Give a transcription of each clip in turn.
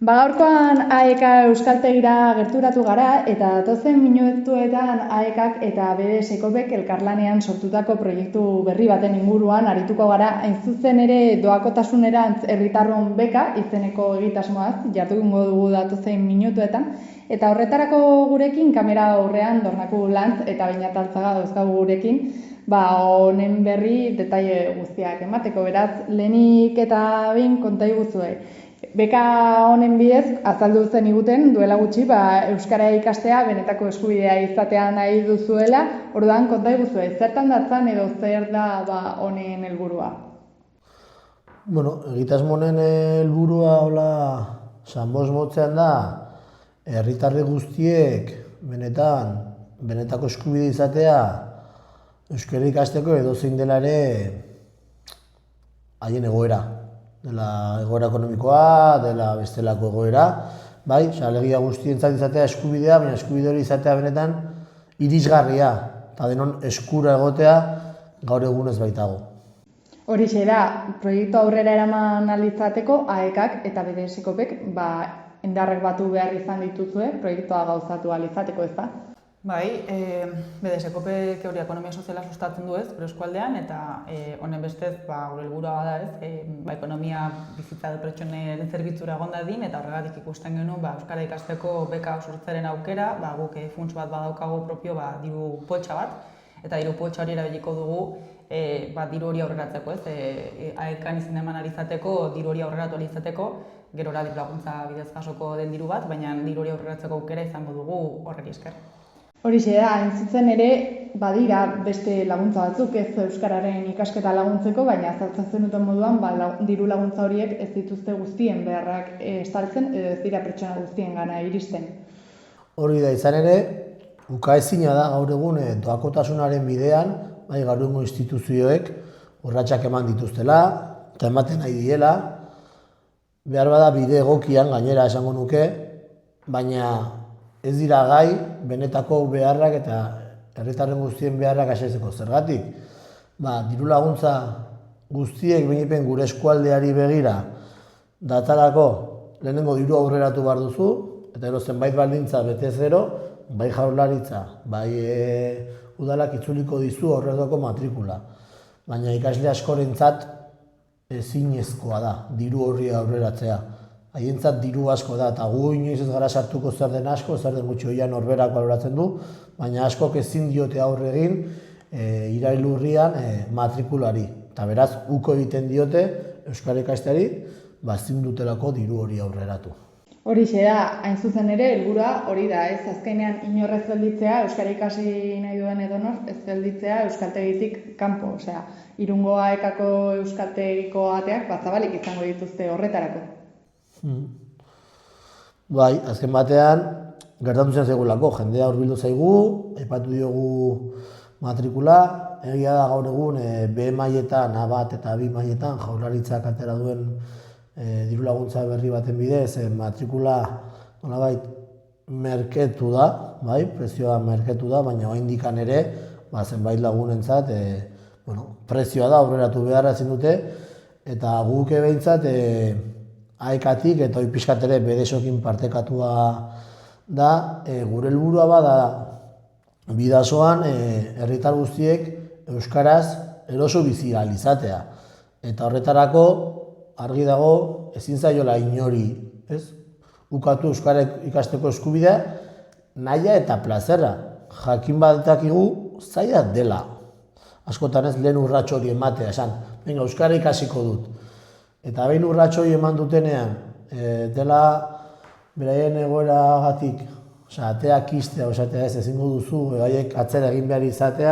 Gaurkoan AEK Euskaltegira gerturatu gara eta datozen minutuetan AEKak eta BDS Ekopek elkarlanean sortutako proiektu berri baten inguruan arituko gara. Hain zuzen ere doakotasunerantz herritarron beka izeneko egitasmoaz jardungo dugu datozen minutuetan. Eta horretarako gurekin kamera aurrean Dornaku Lantz eta Beñat Altzaga dauzkagu gurekin. Honen berri detaile guztiak emateko, beraz, lehenik eta behin konta iguzue. Beka honen bidez, azaldu zen iguten, duela gutxi, Euskara ikastea benetako eskubidea izatea nahi duzuela, orduan konta iguzue, zertan datzan edo zer da honen helburua? Egitasmo honen helburua, sanboz motzean da, herritarri guztiek benetako eskubide izatea, Euskara ikasteko edozein dela ere haien egoera. Dela egoera ekonomikoa, dela bestelako egoera, alegia guztientzat izatea eskubidea, baina eskubide hori izatea benetan irisgarria, eta denon eskura egotea gaur egun ez baitago. Horixe da, proiektu aurrera eraman ahal izateko AEKak eta BDS Ekopek indarrek batu behar izan dituzue, proiektua gauzatu ahal izateko, ez da? BDS Ekopek ekonomia soziala sustatzen du bere eskualdean, eta honen bestez gure helburua da ekonomia bizitza edo pertsonen zerbitzura egon dadin, eta horregatik ikusten genuen Euskara ikasteko beka sortzearen aukera, guk funts bat badaukagu propio diru poltsa bat, eta diru poltsa hori erabiliko dugu diru hori aurreratzeko, AEKan izin eman alizateko, diru hori aurreratu alizateko, gerora diru laguntza bidez jasoko den diru bat, baina diru hori aurreratzeko aukera izango dugu horrek esker. Horixe da, hain zuzen ere, badira beste laguntza batzuk ez Euskararen ikasketa laguntzeko, baina azaltzen zenuten moduan, diru laguntza horiek ez dituzte guztien beharrak estaltzen, edo ez dira pertsona guztien gana iristen. Hori da izan ere, ukaezina da gaur egun doakotasunaren bidean, gaur egun instituzioek urratsak eman dituztela, eta ematen nahi diela, behar bada bide egokian gainera esango nuke, baina ez dira gai benetako beharrak eta herritarren guztien beharrak asetzeko. Zergatik, diru laguntza guztiek behipen gure eskualdeari begira datarako lehenengo diru aurreratu behar duzu, eta zenbait baldintza betez gero, bai jaurlaritza, bai udalak itzuliko dizu aurreratako matrikula. Baina ikasle askorentzat ezinezkoa da diru horri aurreratzea. Haientzat diru asko da, eta gu inoiz ez gara sartuko zer den asko, zer den gutxi hoian norberak baloratzen du, baina askok ezin diote aurre egin irailurrian matrikulari. Eta beraz, uko egiten diote Euskara ikasteari, ezin dutelako diru hori aurreratu. Horixe da, hain zuzen ere, helburua hori da, ez azkenean inor ez gelditzea, Euskara ikasi nahi duen edonor, ez gelditzea euskaltegitik kanpo, osea, Irungo AEKako euskaltegiko ateak zabalik izango dituzte horretarako. Azken batean, gertatu zen zaigulako, jendea hurbildu zaigu, aipatu diogu matrikula, egia da gaur egun B mailetan, A1 eta B mailetan jaurlaritzak atera duen diru laguntza berri baten bidez, matrikula nolabait merketu da, prezioa merketu da, baina oraindik ere zenbait lagunentzat prezioa da aurreratu beharra ezin dute, eta guk behintzat AEKatik eta pixkat ere BDSekin partekatua da, gure helburua bada bidasoan herritar guztiek euskaraz eroso bizi ahal izatea. Eta horretarako argi dago ezin zaiola inori, ukatu euskara ikasteko eskubidea nahia eta plazerra. Jakin bat dakigu zaila dela. Askotan ez lehen urrats hori ematea, esan, euskara ikasiko dut. Eta behin urratxo hori eman dutenean, dela beraien egoeragatik, ateak istea, ezingo duzu, haiek atzera egin behar izatea,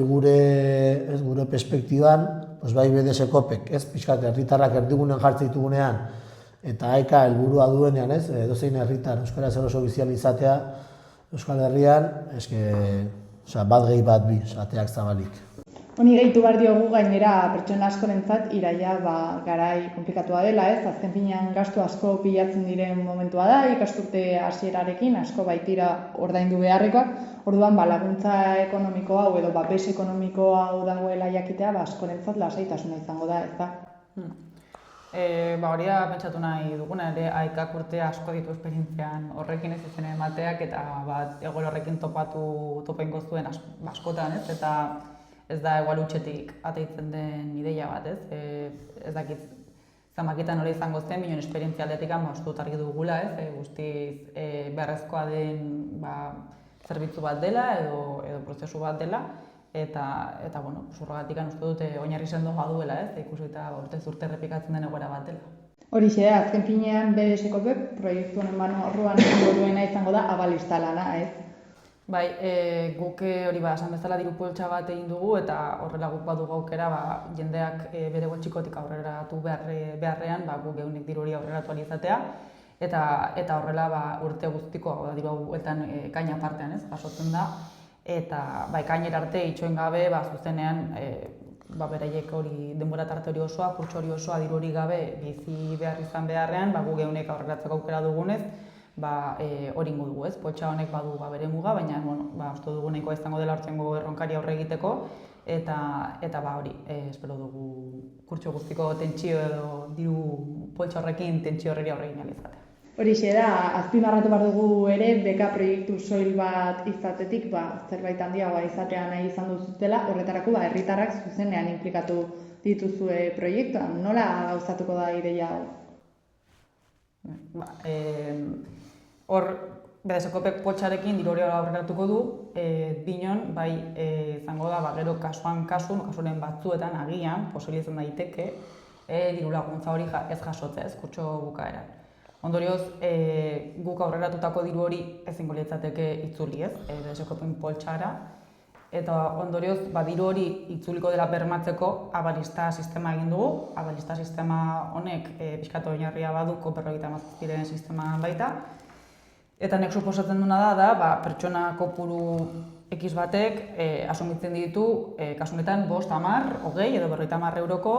gure perspektiban, bai BDS Ekopek, pixkat herritarrak erdigunen jartzen ditugunean, eta AEK helburua duenean, edozein herritar euskaraz eroso bizi ahal izatea, Euskal Herrian, bat gehi bat bi, ateak zabalik. Honi gehitu behar diogu gainera pertsona askorentzat iraila garai konplikatua dela, azken finean gastu asko pilatzen diren momentua da, ikasturte hasierarekin asko baitira ordaindu beharrekoak, orduan laguntza ekonomiko hau edo babes ekonomiko hau dagoela jakitea askorentzat lasaitasuna izango da, ez da? Hori da pentsatu nahi duguna, ere AEKak urte asko ditu esperientzian horrekin ez izena emateak eta egoera horrekin topa ingo zuen askotan, ez? Eta ez da egual utxetik ateitzen den ideia bat, ez? Ez dakit zamakitan hori izango zen, minon esperientzia aldetik uste dut argi dugula, ez? Guztiz beharrezkoa den zerbitzu bat dela edo prozesu bat dela. Eta bueno, horregatik uste dute oinarri sendo baduela, ez? Ikusita urtez urte errepikatzen den egoera bat dela. Horixe da, azken finean BDS-Kopek proiektu honen barruan izango duena izango da abalista lana, ez? Bai, guk hori esan bezala diru poltsa bat egin dugu eta horrela guk badugu aukera jendeak bere txikotik aurreratu beharrean guk geunek diru hori aurreratu ahal izatea eta horrela urte guztiko diru hauetan kaina partean, ez? Jasotzen da. Eta ekainera arte itxoen gabe zuzenean beraiek hori denbora tarte hori osoa, kurtso hori osoa diru hori gabe bizi behar izan beharrean gu geunek aurreratzeko aukera dugunez hori ingo dugu, ez? Poltsa honek badu bere muga, baina uste dugu nahikoa izango dela hortzengo erronkari aurre egiteko eta hori, espero dugu kurtso guztiko tentsio edo diru poltsa horrekin tentsio horreri aurre egin ahal izatea. Horixe da, azpimarratu behar dugu ere, beka proiektu soil bat izatetik, zerbait handiagoa izatea nahi izan duzutela, horretarako herritarrak zuzenean inplikatu dituzue proiektuan. Nola gauzatuko da ideia hau? Hor, BDS-Kopek poltsarekin diru hori aurreratuko du, binon, izango da, gero kasuren batzuetan agian, posible izan daiteke, diru laguntza hori ez jasotzea, ez kurtso bukaeran. Ondorioz, guk aurreratutako diru hori ezingo litzateke itzuli, ez? BDS-Kopen poltsara. Eta ondorioz, diru hori itzuliko dela bermatzeko abalista sistema egin dugu. Abalista sistema honek pixkatu oinarria badu COP57 sistema baita. Eta nek suposatzen duna da, pertsona kopuru X batek asumitzen ditu, kasu honetan 5, 10, 20 edo 50 euroko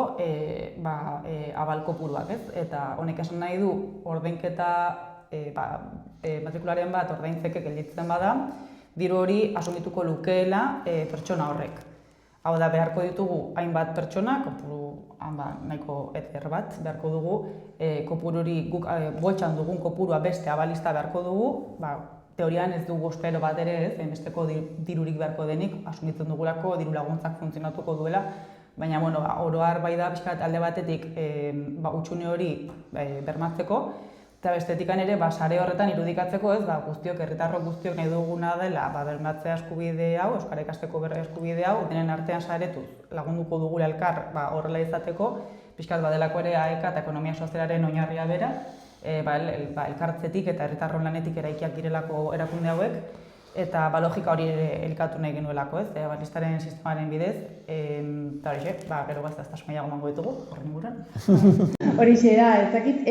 abal kopuruak, ez? Eta honek esan nahi du ordainketa matrikularen bat ordaintzeke gelditzen bada, diru hori asumituko lukeela pertsona horrek. Hau da, beharko ditugu hainbat pertsona, kopuru nahiko ezer bat beharko dugu, kopururi guk boltsan dugun kopurua beste abalista beharko dugu, teorian ez dugu espero bat ere, ez, besteko dirurik beharko denik, asumitzen dugulako diru laguntzak funtzionatuko duela, baina oro har da pixkat alde batetik hutsune hori bermatzeko, eta bestetik ere sare horretan irudikatzeko, ez, guztiok, herritarrok guztiok nahi duguna dela bermatzea eskubide hau, euskara ikasteko eskubide hau, denen artean saretuz lagunduko dugula elkar horrela izateko, pixkat badelako ere AEK eta ekonomia sozialaren oinarria bera, elkartzetik eta herritarron lanetik eraikiak direlako erakunde hauek, eta logika hori elikatu nahi genuelako, ez, abalistaren sistemaren bidez, eta horixe, gero gaztaztasun gehiago emango ditugu, horren inguruan. Horixe da, ez dakit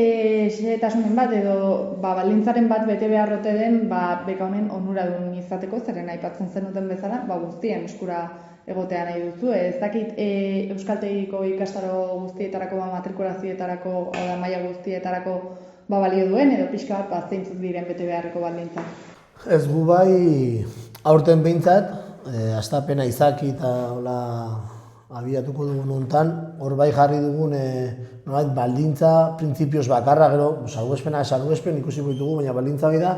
xehetasunen bat edo baldintzaren bat bete beharrote den beka honen onuradun izateko, zeren aipatzen zenuten bezala, guztien eskura egotea nahi duzu. Ez dakit euskaltegiko ikastaro guztietarako, matrikulazioetarako, maila guztietarako balio duen, edo pixka bat zeintzuk diren bete beharreko baldintzak. Ez gu aurten behintzat, hastapena izaki eta abiatuko dugun hontan, hor jarri dugun baldintza printzipioz bakarra, gero salbuespen ikusiko ditugu, baina baldintza da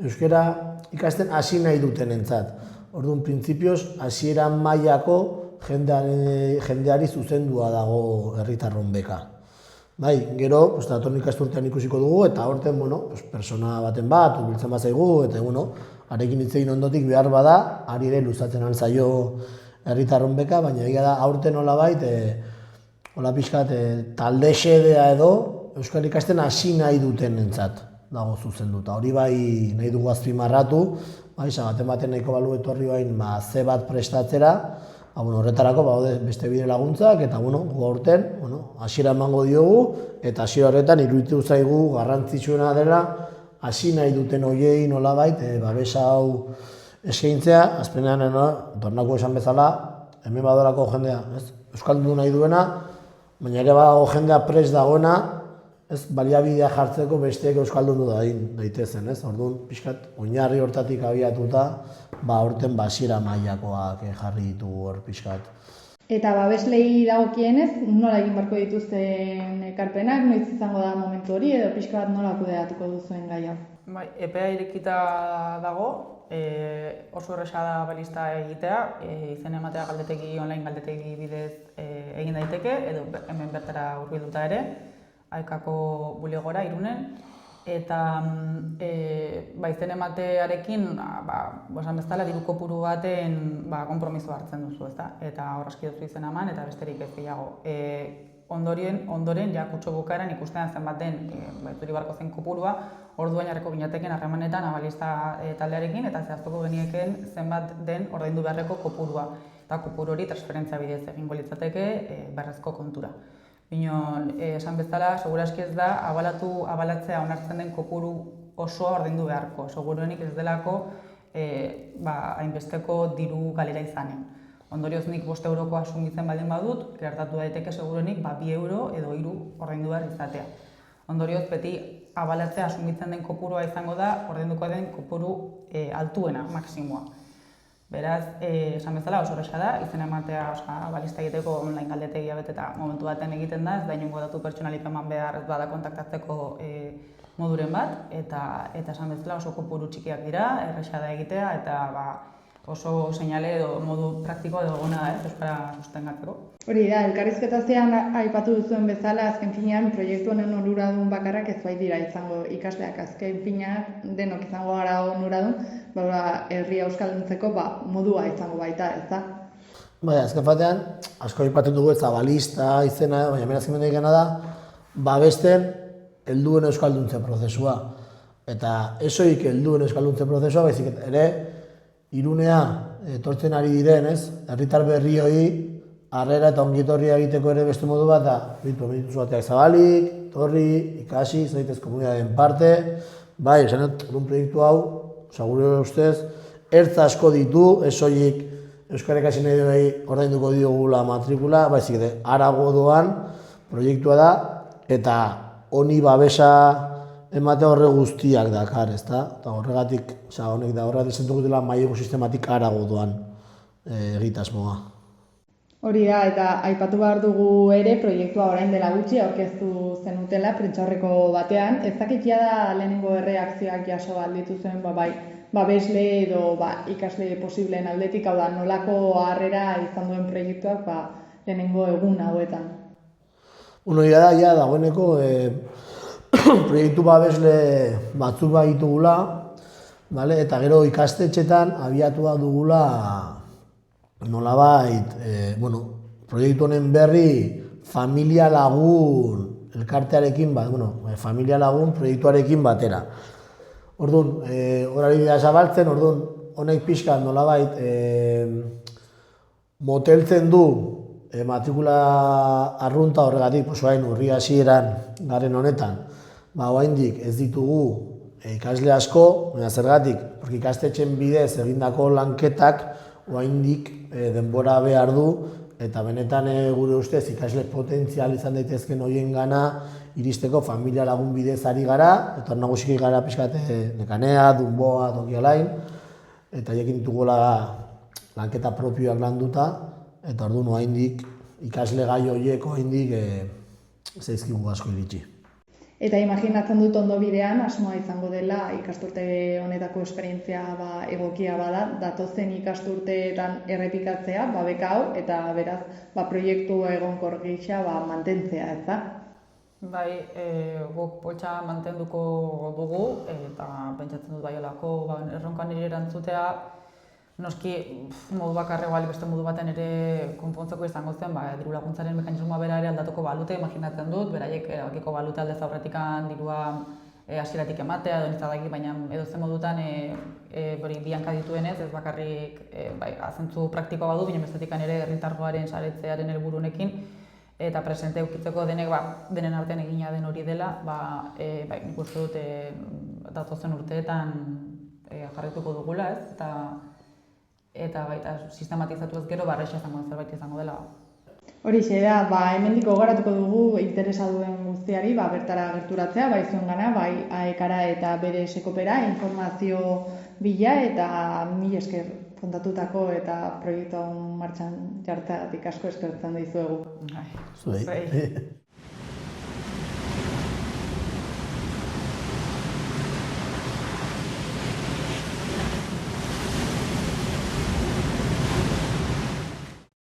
euskara ikasten hasi nahi duten entzat. Orduan, printzipioz, hasieran mailako jendeari zuzendua dago herritarron beka. Gero, datorren ikasturtean ikusiko dugu, eta horten, persona baten bat, biltzen bat zaigu, eta harekin hitz egin ondotik behar bada, ari ere luzatzen zaio herritarron beka, baina egia da, aurten nolabait, hola pixkat, talde xedea edo, euskal ikasten hasi nahi duten entzat dago zuzenduta. Hori nahi dugu azpimarratu, baten nahiko balu etorri ze bat prestatzera, horretarako beste bide laguntzak, eta gu aurten hasiera emango diogu, eta hasiera horretan iruditu zaigu garrantzitsuena dela hasi nahi duten horiei nolabait babesa hau eskaintzea, azkenean tornako esan bezala, hemen badolako jendea, euskaldundu nahi duena, baina ere badago jendea prest dagoena, baliabidea jartzeko besteek euskaldundu daitezen, orduan pixkat oinarri hortatik abiatuta, aurten hasiera mailakoak jarri ditugu hor pixkat. Eta babeslei dagokienez, nola egin barko dituzten ekarpenak, noiz izango da momentu hori, edo pixka bat nola kudeatuko duzuen gai hau? Bai, epea irekita dago, oso erresa da balista egitea, izena ematea galdetegi, online galdetegi bidez egin daiteke, edo hemen bertara hurbilduta ere, AEKako bulegora, Irunen. Eta izena ematearekin, esan bezala, diru kopuru baten konpromiso hartzen duzu, ezta? Eta horrazki duzu izena eman, eta besterik ez gehiago. Ondoren, ja kutxo bukaeran ikustean zenbat den, zuri barko zen kopurua, orduan jarriko ginateken harremanetan abalista taldearekin, eta zehaztuko genieken zenbat den ordaindu beharreko kopurua. Eta kopuru hori transferentzia bidez egingo litzateke berrezko kontura. Binon, esan bezala, seguraski ez da, abalatzea onartzen den kopuru osoa ordaindu beharko. Seguruenik ez delako hainbesteko diru galera izanen. Ondorioz nik 5 euroko asumitzen baldin badut, gertatu daiteke seguruenik 2 euro edo 3 ordaindu behar izatea. Ondorioz beti abalatzea asumitzen den kopurua izango da, ordainduko den kopuru altuena, maksimoa. Beraz, esan bezala oso erresa da, izena ematea balista egiteko online galdetegia beteta momentu baten egiten da, ez da inongo datu pertsonalik eman behar ez bada kontaktatzeko moduren bat, eta esan bezala oso kopuru txikiak dira, erresa da egitea, eta oso seinale edo modu praktikoa edo gona da, euskara sustengatzeko. Hori da, elkarrizketazioan aipatu duzuen bezala, azken finean proiektu honen onuradun bakarrak ez dira izango ikasleak, azken finean denok izango gara onuradun, herria euskalduntzeko modua izango baita, ez da? Azken batean, asko aipatzen dugu ez balista izena, baina hemen azken gana da, babesten helduen euskalduntze prozesua. Eta esoik helduen euskalduntze prozesua, baizik ere, Irunea etortzen ari diren, herritar berrioi harrera eta ongietorria egiteko ere beste modu bat da, proiektu bateak zabalik, torri, ikasi, zaitez komunitateen parte, esan dut, proiektu hau, gure ustez, ertz asko ditu, ez soilik euskara ikasi nahi duei ordainduko diogula matrikula, baizik ere, harago doan proiektua da, eta honi babesa emate horre guztiak dakar, ezta? Eta horregatik, honek da horregatik zentuko dela mailegu sistematik harago doan egitasmoa. Hori da, eta aipatu behar dugu ere proiektua orain dela gutxi aurkeztu zenutela prentsaurreko batean. Ez dakitia da lehenengo erreakzioak jaso alditu zen, babesle edo ikasle posibleen aldetik, hau da, nolako harrera izan duen proiektuak lehenengo egun hauetan. Hori da, dagoeneko proiektu babesle batzuk ditugula, eta gero ikastetxetan abiatua dugula nolabait, proiektu honen berri familia lagun elkartearekin, familia lagun proiektuarekin batera. Orduan, horari bidea zabaltzen, orduan, honek pixka nolabait moteltzen du matrikula arrunta horregatik, orain urri hasieran garen honetan, oraindik ez ditugu ikasle asko, baina zergatik, ikastetxen bidez egindako lanketak oraindik denbora behar du, eta benetan gure ustez ikasle potentzial izan daitezken horien gana iristeko familia lagun bidez ari gara, eta nagusiki gara pixkat Nekanea, Dunboa, Tokialain, eta jekin ditugula lanketa propioak landuta, eta orduan oraindik ikasle gai horiek oraindik zaizkigu asko iritsi. Eta imaginatzen dut ondo bidean, asmoa izango dela ikasturte honetako esperientzia egokia bada, datozen ikasturteetan errepikatzea, beka hau, eta beraz, proiektu egonkor gisa mantentzea, ez da? Bai, guk poltsa mantenduko dugu, eta pentsatzen dut baiolako erronkan nire erantzutea, noski modu bakarrego beste modu baten ere konpontzeko izango zen, diru laguntzaren mekanismoa bera ere aldatuko balute, imaginatzen dut, beraiek erabakiko balute aldez aurretikan dirua hasieratik ematea, edo nitzadaki, baina edo zen modutan bianka dituenez, ez bakarrik azentzu praktikoa badu, baina bestetikan ere herritargoaren saretzearen helburunekin, eta presente eukitzeko denek denen artean egina den hori dela, nik uste dut datozen urteetan jarrituko dugula, eta baita sistematizatu ez gero barreixa zerbait izango dela. Horixe da, hemendik gogoratuko dugu interesa duen guztiari bertara gerturatzea, bai zuengana, bai AEKara eta bere sekopera informazio bila, eta mila esker kontatutako eta proiektu martxan jartzeagatik asko eskertzen dizuegu. Zuei.